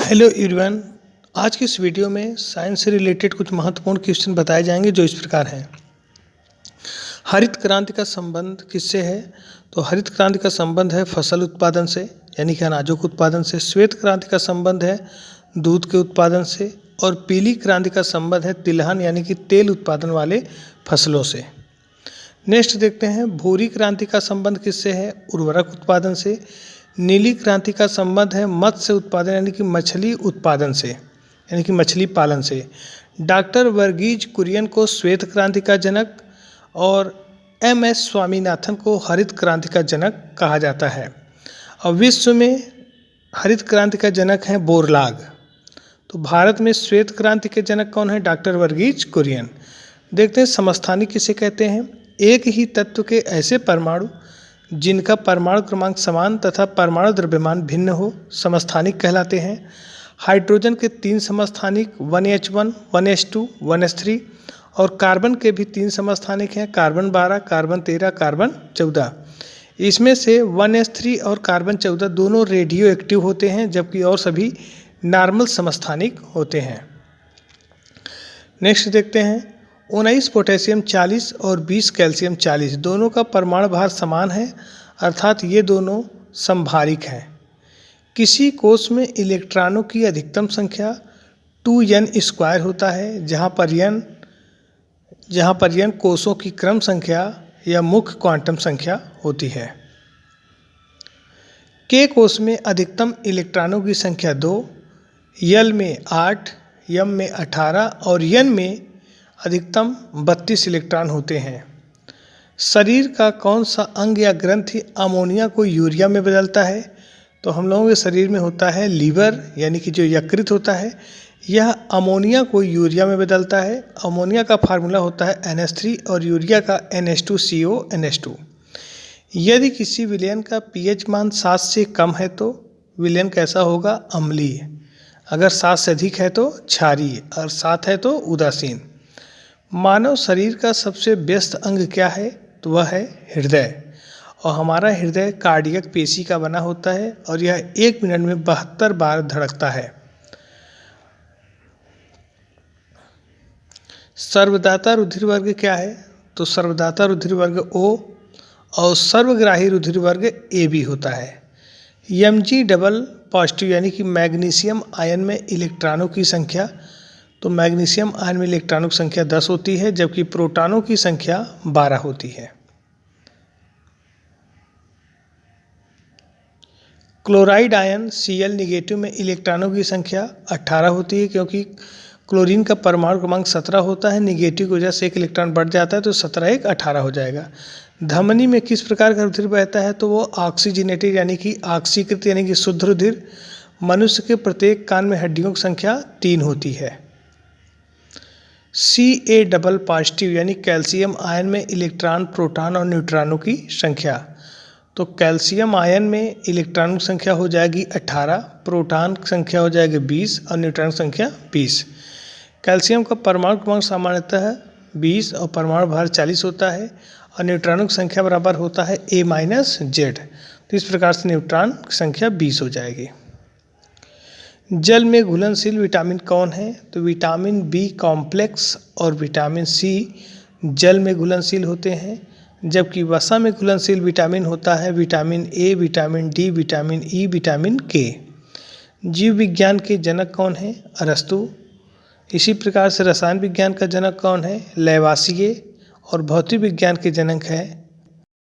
Hello everyone. आज की इस वीडियो में साइंस से रिलेटेड कुछ महत्वपूर्ण क्वेश्चन बताए जाएंगे जो इस प्रकार हैं। हरित क्रांति का संबंध किससे है? तो हरित क्रांति का संबंध है फसल उत्पादन से यानी कि अनाजों के उत्पादन से। श्वेत क्रांति का संबंध है दूध के उत्पादन से। और पीली क्रांति का संबंध है तिलहन यानी कि तेल उत्पादन वाले फसलों से। नेक्स्ट देखते हैं, भूरी क्रांति का संबंध किससे है? उर्वरक उत्पादन से। नीली क्रांति का संबंध है मत्स्य उत्पादन यानी कि मछली उत्पादन से यानी कि मछली पालन से। डॉक्टर वर्गीज कुरियन को श्वेत क्रांति का जनक और एम.एस. स्वामीनाथन को हरित क्रांति का जनक कहा जाता है। और विश्व में हरित क्रांति का जनक है बोरलाग। तो भारत में श्वेत क्रांति के जनक कौन है? डॉक्टर वर्गीज कुरियन। देखते हैं समस्थानिक किसे कहते हैं। एक ही तत्व के ऐसे परमाणु जिनका परमाणु क्रमांक समान तथा परमाणु द्रव्यमान भिन्न हो समस्थानिक कहलाते हैं। हाइड्रोजन के 3 समस्थानिक 1H1, 1H2, 1H3 और कार्बन के भी 3 समस्थानिक हैं, कार्बन 12, कार्बन 13, कार्बन 14। इसमें से 1H3 और कार्बन 14 दोनों रेडियो एक्टिव होते हैं जबकि और सभी नॉर्मल समस्थानिक होते हैं। नेक्स्ट देखते हैं, 19 पोटेशियम 40 और 20 कैल्शियम 40 दोनों का परमाणु भार समान है, अर्थात ये दोनों समभारिक हैं। किसी कोष में इलेक्ट्रॉनों की अधिकतम संख्या 2n² होता है, जहाँ पर n कोषों की क्रम संख्या या मुख्य क्वांटम संख्या होती है। K कोष में अधिकतम इलेक्ट्रॉनों की संख्या 2, L में 8, M में 18 और N में अधिकतम 32 इलेक्ट्रॉन होते हैं। शरीर का कौन सा अंग या ग्रंथि अमोनिया को यूरिया में बदलता है? तो हम लोगों के शरीर में होता है लीवर यानी कि जो यकृत होता है, यह अमोनिया को यूरिया में बदलता है। अमोनिया का फार्मूला होता है NH3 और यूरिया का NH2CO NH2। यदि किसी विलयन का pH मान 7 से कम है तो विलयन कैसा होगा? अम्लीय। अगर 7 से अधिक है तो क्षारीय और 7 है तो उदासीन। मानव शरीर का सबसे व्यस्त अंग क्या है? तो वह है हृदय। और हमारा हृदय कार्डियक पेशी का बना होता है और यह 1 मिनट में 72 बार धड़कता है। सर्वदाता रुधिर वर्ग क्या है? तो सर्वदाता रुधिर वर्ग O और सर्वग्राही रुधिर वर्ग AB होता है। Mg डबल पॉजिटिव यानी कि मैग्नीशियम आयन में इलेक्ट्रॉनों की संख्या, तो मैग्नीशियम आयन में इलेक्ट्रॉनों की संख्या 10 होती है जबकि प्रोटॉनों की संख्या 12 होती है। क्लोराइड आयन Cl निगेटिव में इलेक्ट्रॉनों की संख्या 18 होती है क्योंकि क्लोरीन का परमाणु क्रमांक 17 होता है। निगेटिव की वजह से 1 इलेक्ट्रॉन बढ़ जाता है तो 17 1 18 हो जाएगा। धमनी में किस प्रकार का रुधिर बहता है? तो वो ऑक्सीजनेटेड यानी कि ऑक्सीकृत यानी कि शुद्ध रुधिर। मनुष्य के प्रत्येक कान में हड्डियों की संख्या 3 होती है। Ca डबल पॉजिटिव यानी कैल्शियम आयन में इलेक्ट्रॉन, प्रोटॉन और न्यूट्रॉनों की संख्या, तो कैल्शियम आयन में इलेक्ट्रॉनों की संख्या हो जाएगी 18, प्रोटॉन की संख्या हो जाएगी 20 और न्यूट्रॉन की संख्या 20। कैल्शियम का परमाणु क्रमांक सामान्यतः 20 और परमाणु भार 40 होता है और न्यूट्रॉनों की संख्या बराबर होता है A-Z। तो इस प्रकार से न्यूट्रॉन की संख्या 20 हो जाएगी। जल में घुलनशील विटामिन कौन है? तो विटामिन बी कॉम्प्लेक्स और विटामिन सी जल में घुलनशील होते हैं, जबकि वसा में घुलनशील विटामिन होता है vitamin A, vitamin D, vitamin E, vitamin के। जीव विज्ञान के जनक कौन है? अरस्तु। इसी प्रकार से रसायन विज्ञान का जनक कौन है? लैवासिए। और भौतिक विज्ञान के जनक है